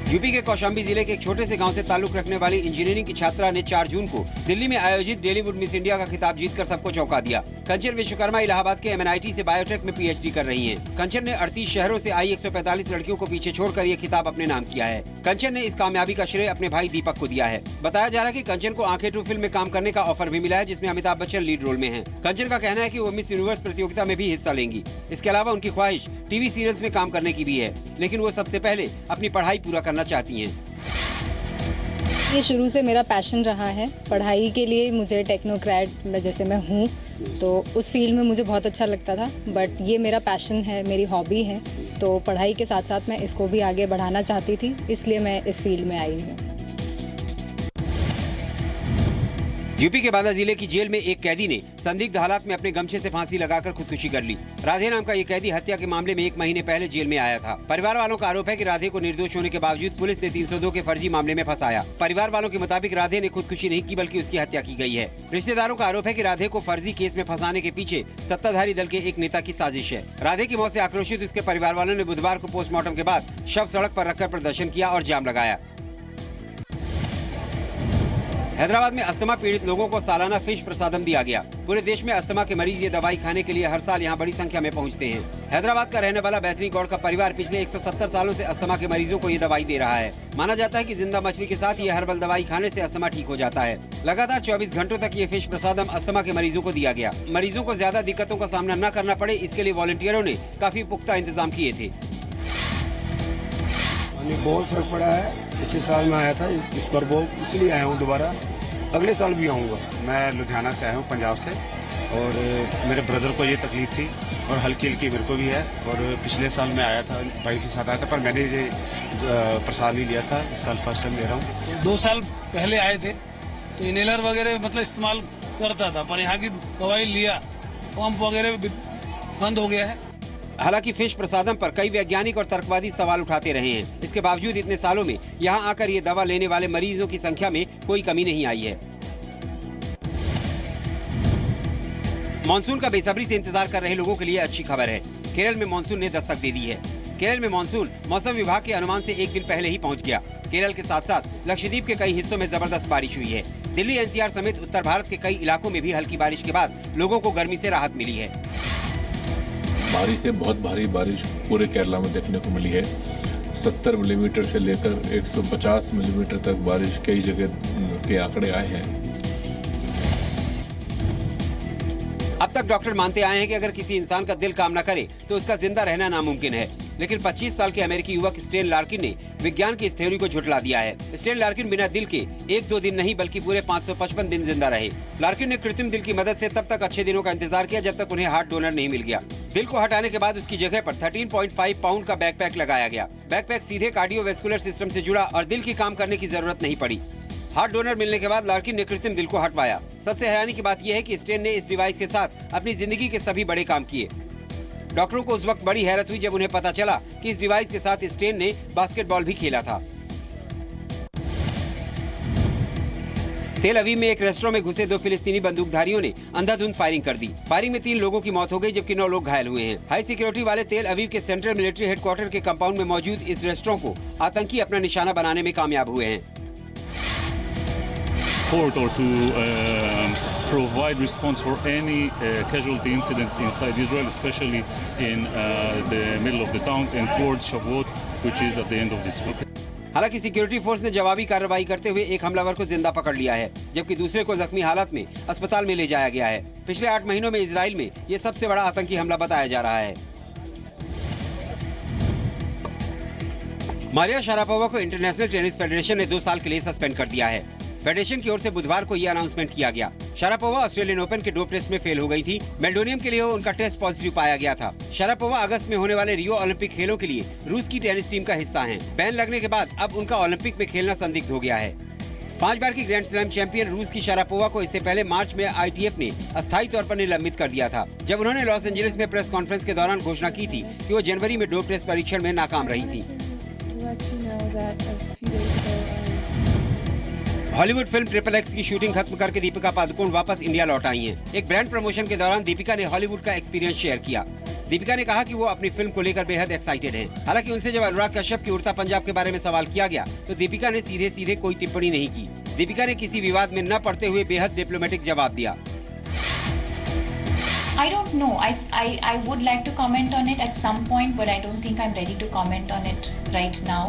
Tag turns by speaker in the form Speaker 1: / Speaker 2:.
Speaker 1: UP के कौशाम्बी जिले के एक छोटे से गांव से ताल्लुक रखने वाली इंजीनियरिंग की छात्रा ने 4 जून को दिल्ली में आयोजित बॉलीवुड मिस इंडिया का खिताब जीतकर सबको चौंका दिया। कंचन विश्वकर्मा इलाहाबाद के MNIT से बायोटेक में PhD कर रही हैं। कंचन ने 38 शहरों से आई 145 लड़कियों को पीछे छोड़कर ये खिताब अपने नाम किया है। कंचन ने इस कामयाबी का श्रेय अपने भाई दीपक को दिया है। बताया जा रहा है कि कंचन को आंखें 2 फिल्म में काम करने का ऑफर भी मिला है, जिसमें अमिताभ बच्चन लीड रोल में हैं। कंचन का कहना है कि वो मिस यूनिवर्स प्रतियोगिता में भी हिस्सा लेंगी। इसके अलावा उनकी ख्वाहिश टीवी सीरियल्स में काम करने की भी है, लेकिन वो सबसे पहले अपनी पढ़ाई पूरा करना चाहती हैं।
Speaker 2: ये शुरू से मेरा पैशन रहा है पढ़ाई के लिए। मुझे टेक्नोक्रेट जैसे मैं हूँ तो उस फील्ड में मुझे बहुत अच्छा लगता था, बट ये मेरा पैशन है, मेरी हॉबी है, तो पढ़ाई के साथ साथ मैं इसको भी आगे बढ़ाना चाहती थी, इसलिए मैं इस फील्ड में आई हूँ।
Speaker 1: यूपी के बांदा जिले की जेल में एक कैदी ने संदिग्ध हालात में अपने गमछे से फांसी लगाकर खुदकुशी कर ली। राधे नाम का ये कैदी हत्या के मामले में 1 महीने पहले जेल में आया था। परिवार वालों का आरोप है कि राधे को निर्दोष होने के बावजूद पुलिस ने 302 के फर्जी मामले में फंसाया। परिवार वालों के मुताबिक राधे ने खुदकुशी नहीं की, बल्कि उसकी हत्या की गई है। रिश्तेदारों का आरोप है कि राधे को फर्जी केस में फंसाने के पीछे सत्ताधारी दल के एक नेता की साजिश है। राधे की मौत से आक्रोशित उसके परिवार वालों ने बुधवार को पोस्टमार्टम के बाद शव सड़क पर रखकर प्रदर्शन किया और जाम लगाया। हैदराबाद में अस्थमा पीड़ित लोगों को सालाना फिश प्रसादम दिया गया। पूरे देश में अस्थमा के मरीज ये दवाई खाने के लिए हर साल यहाँ बड़ी संख्या में पहुँचते हैं। हैदराबाद का रहने वाला बैतनी गौड़ का परिवार पिछले 170 सालों से अस्थमा के मरीजों को ये दवाई दे रहा है। माना जाता है कि जिंदा मछली के साथ ये हर्बल दवाई खाने से अस्थमा ठीक हो जाता है। लगातार 24 घंटों तक ये फिश प्रसादम अस्थमा के मरीजों को दिया गया। मरीजों को ज्यादा दिक्कतों का सामना न करना पड़े, इसके लिए वॉलंटियरों ने काफी पुख्ता इंतजाम किए थे।
Speaker 3: बहुत फर्क पड़ा है। पिछले साल में आया था, इस बार वो इसलिए आया हूँ दोबारा, अगले साल भी आऊँगा।
Speaker 4: मैं लुधियाना से आया हूँ, पंजाब से, और मेरे ब्रदर को ये तकलीफ थी और हल्की हल्की मेरे को भी है। और पिछले साल मैं आया था, भाई के साथ आया था, पर मैंने ये प्रसाद नहीं लिया था। इस साल फर्स्ट टाइम ले रहा हूँ।
Speaker 5: 2 साल पहले आए थे तो इनहेलर वगैरह मतलब इस्तेमाल करता था, पर यहाँ की दवाई लिया, पंप वगैरह बंद हो गया है।
Speaker 1: हालांकि फिश प्रसादम पर कई वैज्ञानिक और तर्कवादी सवाल उठाते रहे हैं। इसके बावजूद इतने सालों में यहाँ आकर ये दवा लेने वाले मरीजों की संख्या में कोई कमी नहीं आई है। मानसून का बेसब्री से इंतजार कर रहे लोगों के लिए अच्छी खबर है। केरल में मानसून ने दस्तक दे दी है। केरल में मानसून मौसम विभाग के अनुमान से 1 दिन पहले ही पहुँच गया। केरल के साथ साथ लक्षद्वीप के कई हिस्सों में जबरदस्त बारिश हुई है। दिल्ली NCR समेत उत्तर भारत के कई इलाकों में भी हल्की बारिश के बाद लोगों को गर्मी से राहत मिली है।
Speaker 6: बारिश से बहुत भारी बारिश पूरे केरला में देखने को मिली है। 70 मिलीमीटर से लेकर 150 मिलीमीटर तक बारिश कई जगह के आंकड़े आए हैं।
Speaker 1: अब तक डॉक्टर मानते आए हैं कि अगर किसी इंसान का दिल काम न करे तो उसका जिंदा रहना नामुमकिन है। लेकिन 25 साल के अमेरिकी युवक स्टेन लार्किन ने विज्ञान की इस थ्योरी को झुठला दिया है। स्टेन लार्किन बिना दिल के 1-2 दिन नहीं बल्कि पूरे 555 दिन जिंदा रहे। लार्किन ने कृत्रिम दिल की मदद से तब तक अच्छे दिनों का इंतजार किया जब तक उन्हें हार्ट डोनर नहीं मिल गया। दिल को हटाने के बाद उसकी जगह पर 13.5 पाउंड का बैकपैक लगाया गया। बैकपैक सीधे कार्डियोवैस्कुलर सिस्टम से जुड़ा और दिल की काम करने की जरूरत नहीं पड़ी। हार्ट डोनर मिलने के बाद लार्किन ने कृत्रिम दिल को हटवाया। सबसे हैरानी की बात यह है कि स्टेन ने इस डिवाइस के साथ अपनी जिंदगी के सभी बड़े काम किए। डॉक्टरों को उस वक्त बड़ी हैरत हुई जब उन्हें पता चला कि इस डिवाइस के साथ स्टेन ने बास्केटबॉल भी खेला था। तेल अवीव में एक रेस्टोरेंट में घुसे 2 फिलिस्तीनी बंदूकधारियों ने अंधाधुंध फायरिंग कर दी। फायरिंग में 3 लोगों की मौत हो गई जबकि 9 लोग घायल हुए हैं। हाई सिक्योरिटी वाले तेल अवीव के सेंट्रल मिलिट्री हेडक्वार्टर के कंपाउंड में मौजूद इस रेस्टोरेंट को आतंकी अपना निशाना बनाने में कामयाब हुए हैं।
Speaker 7: Or to provide response for any casualty incidents inside Israel, especially in the middle of the towns and towards Shavuot, which is at the end of this week.
Speaker 1: हालांकि सिक्योरिटी फोर्स ने जवाबी कार्रवाई करते हुए एक हमलावर को जिंदा पकड़ लिया है, जबकि दूसरे को जख्मी हालत में अस्पताल में ले जाया गया है। पिछले 8 महीनों में इजराइल में ये सबसे बड़ा आतंकी हमला बताया जा रहा है। मारिया शारापोवा को इंटरनेशनल टेनिस फेडरेशन ने 2 साल के लिए सस्पेंड कर दिया है। फेडरेशन की ओर से बुधवार को यह अनाउंसमेंट किया गया। शारापोवा ऑस्ट्रेलियन ओपन के डोप टेस्ट में फेल हो गई थी। मेल्डोनियम के लिए उनका टेस्ट पॉजिटिव पाया गया था। शारापोवा अगस्त में होने वाले रियो ओलंपिक खेलों के लिए रूस की टेनिस टीम का हिस्सा हैं। बैन लगने के बाद अब उनका ओलंपिक में खेलना संदिग्ध हो गया है। 5 बार की ग्रैंड स्लैम चैंपियन रूस की शारापोवा को इससे पहले मार्च में ITF ने अस्थायी तौर पर निलंबित कर दिया था, जब उन्होंने लॉस एंजलिस में प्रेस कॉन्फ्रेंस के दौरान घोषणा की थी कि वो जनवरी में डोप टेस्ट परीक्षण में नाकाम रही थी। हॉलीवुड फिल्म XXX की शूटिंग खत्म करके दीपिका पादुकोण वापस इंडिया लौट आई हैं। एक ब्रांड प्रमोशन के दौरान दीपिका ने हॉलीवुड का एक्सपीरियंस शेयर किया। दीपिका ने कहा कि वो अपनी फिल्म को लेकर बेहद एक्साइटेड हैं। हालांकि उनसे जब अनुराग कश्यप की उड़ता पंजाब के बारे में सवाल किया गया तो दीपिका ने सीधे सीधे कोई टिप्पणी नहीं की। दीपिका ने किसी विवाद में न पड़ते हुए बेहद डिप्लोमेटिक जवाब दिया।
Speaker 8: I don't know. I would like to comment on it at some point, but I don't think I'm ready to comment on it right now.